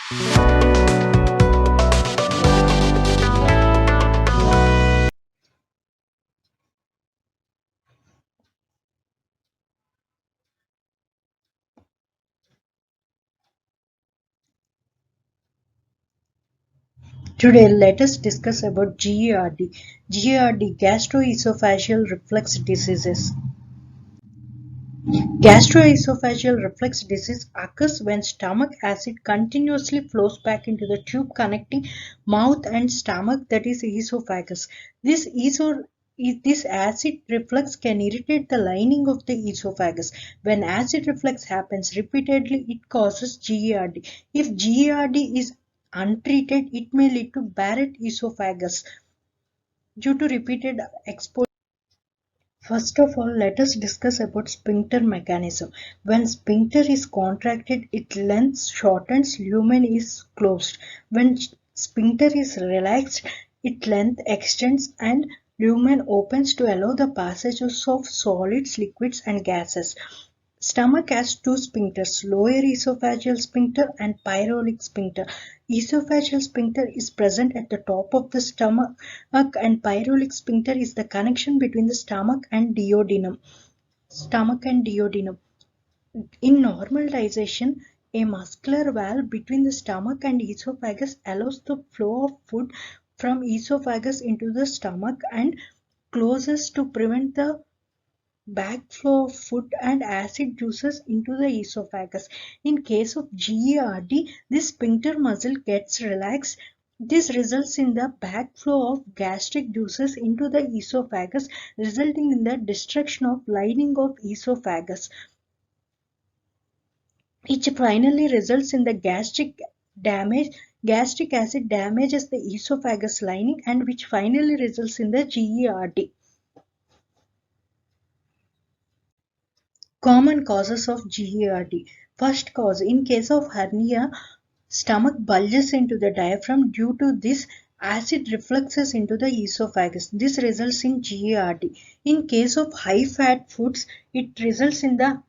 Today, let us discuss about GERD. GERD, gastroesophageal reflux diseases. Gastroesophageal reflux disease occurs when stomach acid continuously flows back into the tube connecting mouth and stomach, that is esophagus. This acid reflux can irritate the lining of the esophagus. When acid reflux happens repeatedly, it causes GERD. If GERD is untreated, it may lead to Barrett esophagus due to repeated exposure. First of all, let us discuss about sphincter mechanism. When sphincter is contracted, its length shortens, lumen is closed. When sphincter is relaxed, its length extends and lumen opens to allow the passages of solids, liquids and gases. Stomach has two sphincters, lower esophageal sphincter and pyrolic sphincter. Esophageal sphincter is present at the top of the stomach and pyrolic sphincter is the connection between the stomach and duodenum. In normal digestion, a muscular valve between the stomach and esophagus allows the flow of food from esophagus into the stomach and closes to prevent the backflow of food and acid juices into the esophagus. In case of GERD, this sphincter muscle gets relaxed. This results in the backflow of gastric juices into the esophagus, resulting in the destruction of lining of esophagus, which finally results in the gastric damage. Gastric acid damages the esophagus lining and which finally results in the GERD. Common causes of GERD. First cause, in case of hernia, stomach bulges into the diaphragm. Due to this, acid refluxes into the esophagus. This results in GERD. In case of high fat foods, it results in the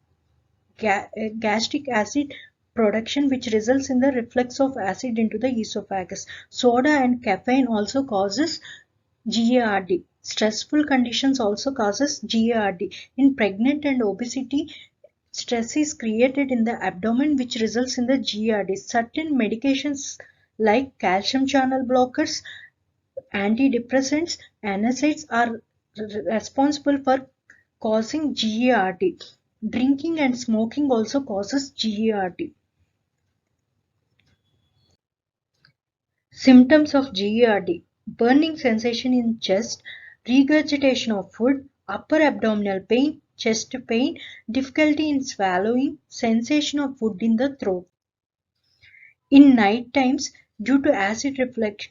gastric acid production, which results in the reflux of acid into the esophagus. Soda and caffeine also causes GERD. Stressful conditions also causes GERD. In pregnant and obesity, stress is created in the abdomen which results in the GERD. Certain medications like calcium channel blockers, antidepressants, NSAIDs are responsible for causing GERD. Drinking and smoking also causes GERD. Symptoms of GERD: burning sensation in chest, regurgitation of food, upper abdominal pain, chest pain, difficulty in swallowing, sensation of food in the throat. In night times, due to acid reflux,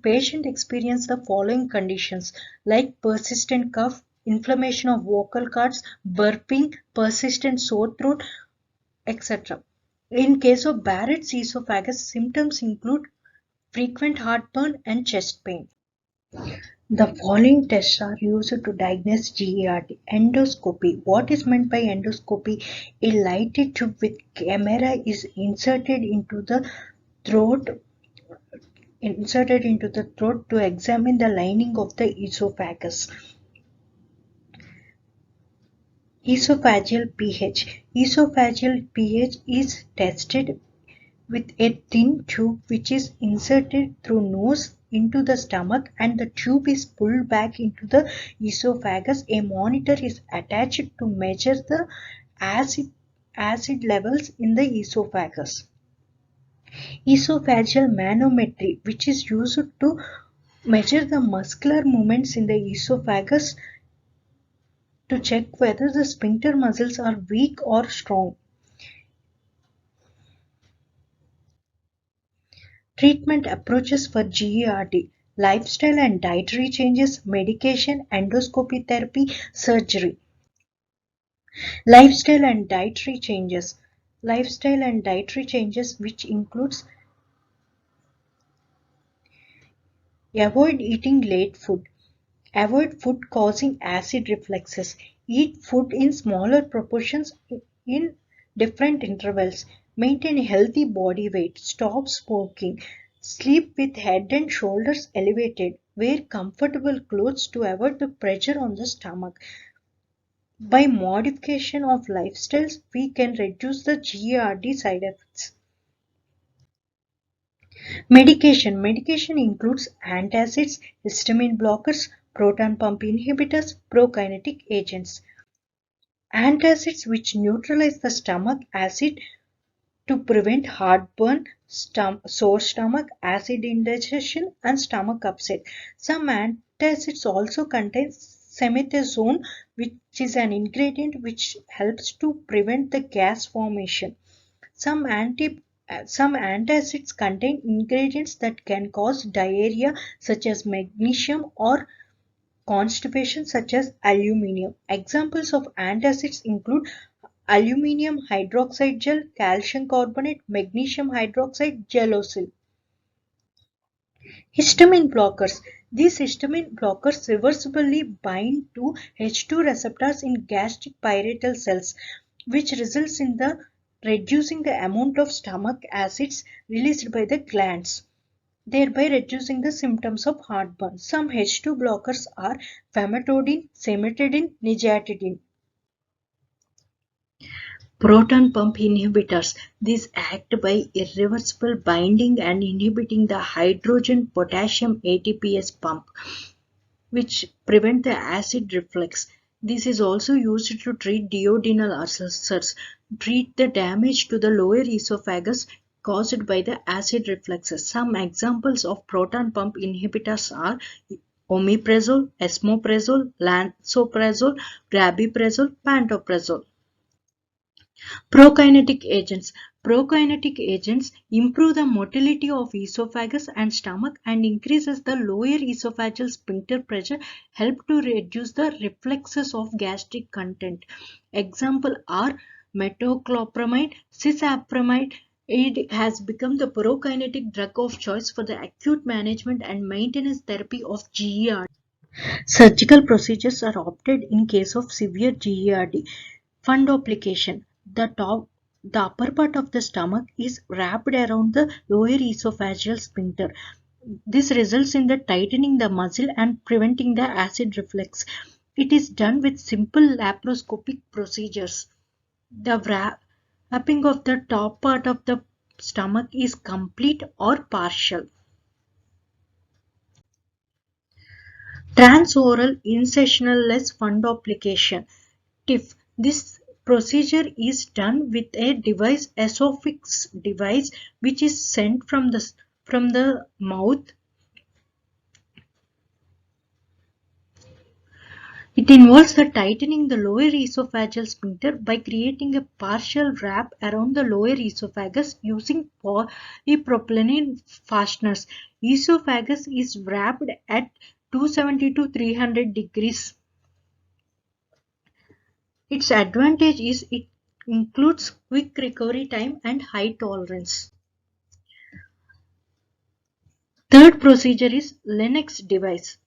patient experience the following conditions like persistent cough, inflammation of vocal cords, burping, persistent sore throat, etc. In case of Barrett's esophagus, symptoms include frequent heartburn and chest pain. The following tests are used to diagnose GERD. Endoscopy. What is meant by endoscopy? A lighted tube with camera is inserted into the throat to examine the lining of the esophagus. Esophageal pH. Esophageal pH is tested with a thin tube which is inserted through nose into the stomach and the tube is pulled back into the esophagus. A monitor is attached to measure the acid levels in the esophagus. Esophageal manometry, which is used to measure the muscular movements in the esophagus to check whether the sphincter muscles are weak or strong. Treatment approaches for GERD: lifestyle and dietary changes, medication, endoscopy therapy, surgery. Lifestyle and dietary changes. Lifestyle and dietary changes, which includes avoid eating late food, avoid food causing acid refluxes, eat food in smaller proportions in different intervals, Maintain a healthy body weight. Stop smoking. Sleep with head and shoulders elevated. Wear comfortable clothes to avoid the pressure on the stomach. By modification of lifestyles, we can reduce the GERD side effects. Medication includes antacids, histamine blockers, proton pump inhibitors, prokinetic agents. Antacids which neutralize the stomach acid to prevent heartburn, sore stomach, acid indigestion, and stomach upset. Some antacids also contain simethicone, which is an ingredient which helps to prevent the gas formation. Some some antacids contain ingredients that can cause diarrhea, such as magnesium, or constipation, such as aluminium. Examples of antacids include aluminium hydroxide gel, calcium carbonate, magnesium hydroxide, gelocil. Histamine blockers. These histamine blockers reversibly bind to H2 receptors in gastric parietal cells, which results in the reducing the amount of stomach acids released by the glands, thereby reducing the symptoms of heartburn. Some H2 blockers are famotidine, cimetidine, nijatidine. Proton pump inhibitors. These act by irreversible binding and inhibiting the hydrogen potassium ATPase pump, which prevent the acid reflux. This is also used to treat duodenal ulcers, treat the damage to the lower esophagus caused by the acid refluxes. Some examples of proton pump inhibitors are omeprazole, esomeprazole, lansoprazole, rabeprazole, pantoprazole. Prokinetic agents. Prokinetic agents improve the motility of esophagus and stomach and increases the lower esophageal sphincter pressure, help to reduce the reflexes of gastric content. Example are metoclopramide, cisaperamide. It has become the prokinetic drug of choice for the acute management and maintenance therapy of GERD. Surgical procedures are opted in case of severe GERD. Fundoplication. The upper part of the stomach is wrapped around the lower esophageal sphincter. This results in the tightening the muscle and preventing the acid reflux. It is done with simple laparoscopic procedures. The wrapping of the top part of the stomach is complete or partial. Transoral incisional-less fundoplication (TIF). This procedure is done with a device, esophagus device, which is sent from the mouth. It involves the tightening the lower esophageal sphincter by creating a partial wrap around the lower esophagus using polypropylene fasteners. Esophagus is wrapped at 270 to 300 degrees. Its advantage is it includes quick recovery time and high tolerance. Third procedure is Lennox device.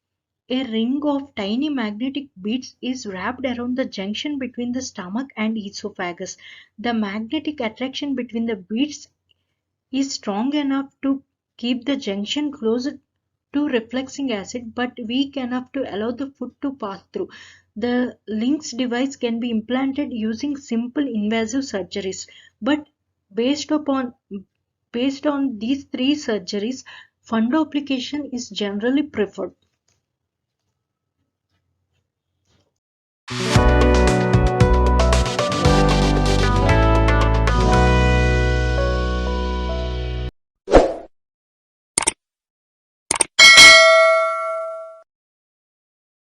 A ring of tiny magnetic beads is wrapped around the junction between the stomach and esophagus. The magnetic attraction between the beads is strong enough to keep the junction close to refluxing acid but weak enough to allow the food to pass through. The Lynx device can be implanted using simple invasive surgeries, but based on these three surgeries, fundoplication is generally preferred.